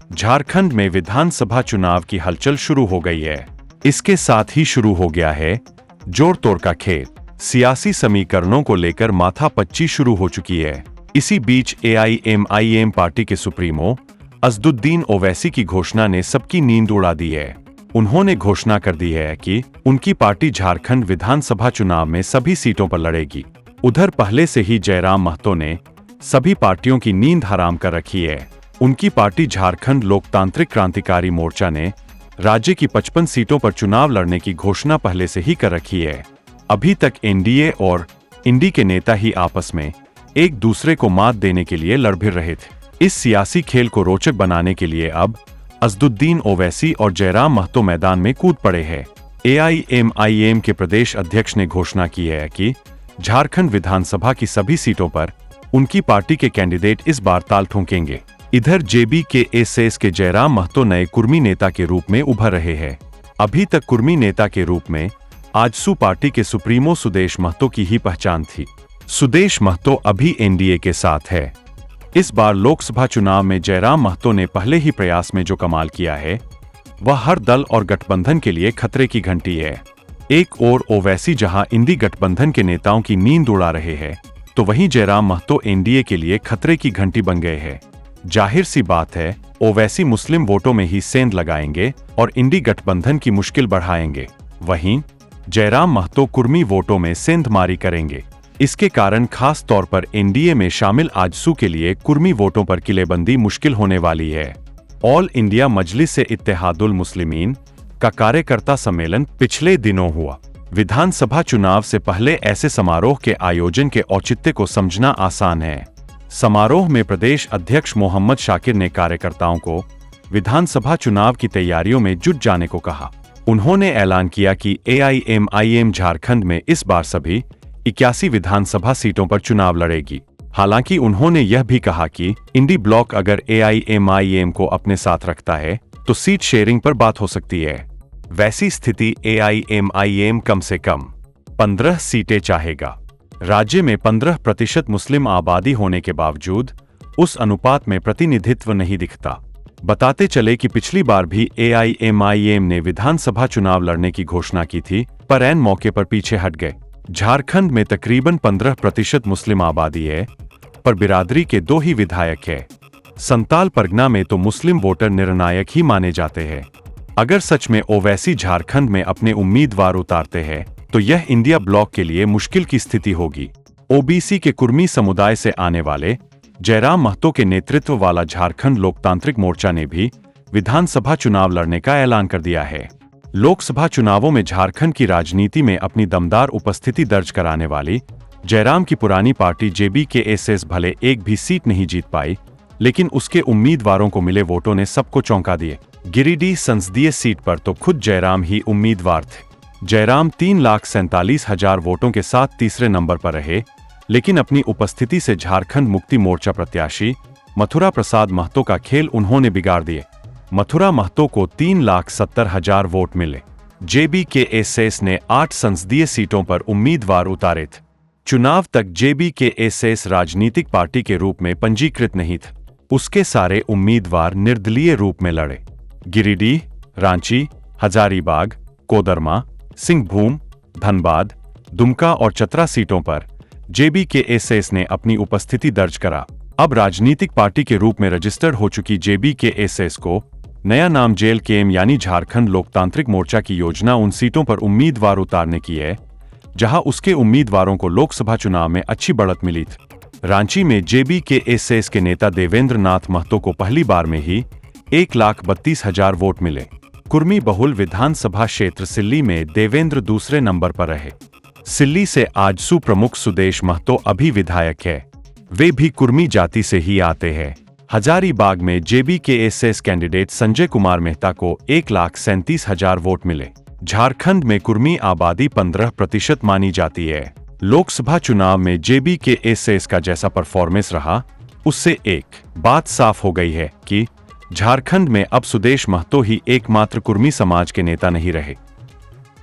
झारखंड में विधानसभा चुनाव की हलचल शुरू हो गई है। इसके साथ ही शुरू हो गया है जोड़ तोड़ का खेल। सियासी समीकरणों को लेकर माथापच्ची शुरू हो चुकी है। इसी बीच AIMIM पार्टी के सुप्रीमो असदुद्दीन ओवैसी की घोषणा ने सबकी नींद उड़ा दी है। उन्होंने घोषणा कर दी है कि उनकी पार्टी झारखंड विधानसभा चुनाव में सभी सीटों पर लड़ेगी। उधर पहले से ही जयराम महतो ने सभी पार्टियों की नींद हराम कर रखी है। उनकी पार्टी झारखंड लोकतांत्रिक क्रांतिकारी मोर्चा ने राज्य की 55 सीटों पर चुनाव लड़ने की घोषणा पहले से ही कर रखी है। अभी तक NDA और इंडी के नेता ही आपस में एक दूसरे को मात देने के लिए लड़ भिड़ रहे थे। इस सियासी खेल को रोचक बनाने के लिए अब असदुद्दीन ओवैसी और जयराम महतो मैदान में कूद पड़े हैं। AIMIM के प्रदेश अध्यक्ष ने घोषणा की है कि झारखंड विधानसभा की सभी सीटों पर उनकी पार्टी के कैंडिडेट इस बार ताल ठोंकेंगे। इधर JBKSS के जयराम महतो नए कुर्मी नेता के रूप में उभर रहे हैं। अभी तक कुर्मी नेता के रूप में आजसू पार्टी के सुप्रीमो सुदेश महतो की ही पहचान थी। सुदेश महतो अभी NDA के साथ है। इस बार लोकसभा चुनाव में जयराम महतो ने पहले ही प्रयास में जो कमाल किया है वह हर दल और गठबंधन के लिए खतरे की घंटी है। एक ओर ओवैसी जहां इंडी गठबंधन के नेताओं की नींद उड़ा रहे हैं, तो वहीं जयराम महतो NDA के लिए खतरे की घंटी बन गए हैं। जाहिर सी बात है, ओवैसी मुस्लिम वोटों में ही सेंध लगाएंगे और इंडी गठबंधन की मुश्किल बढ़ाएंगे। वहीं जयराम महतो कुर्मी वोटों में सेंधमारी करेंगे। इसके कारण खास तौर पर NDA में शामिल आजसू के लिए कुर्मी वोटों पर किलेबंदी मुश्किल होने वाली है। ऑल इंडिया मजलिस-ए-इत्तेहादुल मुस्लिमीन का कार्यकर्ता सम्मेलन पिछले दिनों हुआ। विधानसभा चुनाव से पहले ऐसे समारोह के आयोजन के औचित्य को समझना आसान है। समारोह में प्रदेश अध्यक्ष मोहम्मद शाकिर ने कार्यकर्ताओं को विधानसभा चुनाव की तैयारियों में जुट जाने को कहा। उन्होंने ऐलान किया कि AIMIM झारखंड में इस बार सभी 81 विधानसभा सीटों पर चुनाव लड़ेगी। हालांकि उन्होंने यह भी कहा कि इंडी ब्लॉक अगर AIMIM को अपने साथ रखता है तो सीट शेयरिंग पर बात हो सकती है। वैसी स्थिति AIMIM कम से कम 15 सीटें चाहेगा। राज्य में 15% मुस्लिम आबादी होने के बावजूद उस अनुपात में प्रतिनिधित्व नहीं दिखता। बताते चले कि पिछली बार भी AIMIM ने विधानसभा चुनाव लड़ने की घोषणा की थी, पर ऐन मौके पर पीछे हट गए। झारखंड में तकरीबन 15% मुस्लिम आबादी है, पर बिरादरी के 2 ही विधायक है। संताल परगना में तो मुस्लिम वोटर निर्णायक ही माने जाते हैं। अगर सच में ओवैसी झारखंड में अपने उम्मीदवार उतारते हैं तो यह इंडिया ब्लॉक के लिए मुश्किल की स्थिति होगी। OBC के कुर्मी समुदाय से आने वाले जयराम महतो के नेतृत्व वाला झारखंड लोकतांत्रिक मोर्चा ने भी विधानसभा चुनाव लड़ने का ऐलान कर दिया है। लोकसभा चुनावों में झारखंड की राजनीति में अपनी दमदार उपस्थिति दर्ज कराने वाली जयराम की पुरानी पार्टी JBKSS भले एक भी सीट नहीं जीत पाई, लेकिन उसके उम्मीदवारों को मिले वोटों ने सबको चौंका दिए। गिरिडीह संसदीय सीट पर तो खुद जयराम ही उम्मीदवार थे। जयराम 3,47,000 वोटों के साथ तीसरे नंबर पर रहे, लेकिन अपनी उपस्थिति से झारखंड मुक्ति मोर्चा प्रत्याशी मथुरा प्रसाद महतो का खेल उन्होंने बिगाड़ दिए। मथुरा महतो को 3,70,000 वोट मिले। JBKSS ने 8 संसदीय सीटों पर उम्मीदवार उतारे थे। चुनाव तक JBKSS राजनीतिक पार्टी के रूप में पंजीकृत नहीं था। उसके सारे उम्मीदवार निर्दलीय रूप में लड़े। गिरिडीह, रांची, हजारीबाग, कोदरमा, सिंहभूम, धनबाद, दुमका और चतरा सीटों पर JBKSS ने अपनी उपस्थिति दर्ज करा। अब राजनीतिक पार्टी के रूप में रजिस्टर्ड हो चुकी JBKSS को नया नाम JLKM यानी झारखंड लोकतांत्रिक मोर्चा की योजना उन सीटों पर उम्मीदवार उतारने की है जहां उसके उम्मीदवारों को लोकसभा चुनाव में अच्छी बढ़त मिली थी। रांची में JBKSS के नेता देवेंद्र नाथ महतो को पहली बार में ही 1,32,000 वोट मिले। कुर्मी बहुल विधानसभा क्षेत्र सिल्ली में देवेंद्र दूसरे नंबर पर रहे। सिल्ली से आजसू प्रमुख सुदेश महतो अभी विधायक है। वे भी कुर्मी जाति से ही आते हैं। हजारीबाग में JBKSS कैंडिडेट संजय कुमार मेहता को 1,37,000 वोट मिले। झारखंड में कुर्मी आबादी 15% मानी जाती है। लोकसभा चुनाव में JBKSS का जैसा परफॉर्मेंस रहा, उससे एक बात साफ हो गई है कि झारखंड में अब सुदेश महतो ही एकमात्र कुर्मी समाज के नेता नहीं रहे।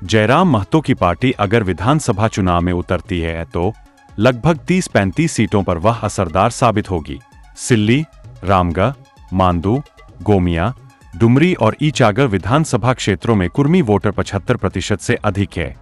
जयराम महतो की पार्टी अगर विधानसभा चुनाव में उतरती है तो लगभग 30-35 सीटों पर वह असरदार साबित होगी। सिल्ली, रामगढ़, मांडू, गोमिया, डुमरी और ईचागर विधानसभा क्षेत्रों में कुर्मी वोटर 75% से अधिक है।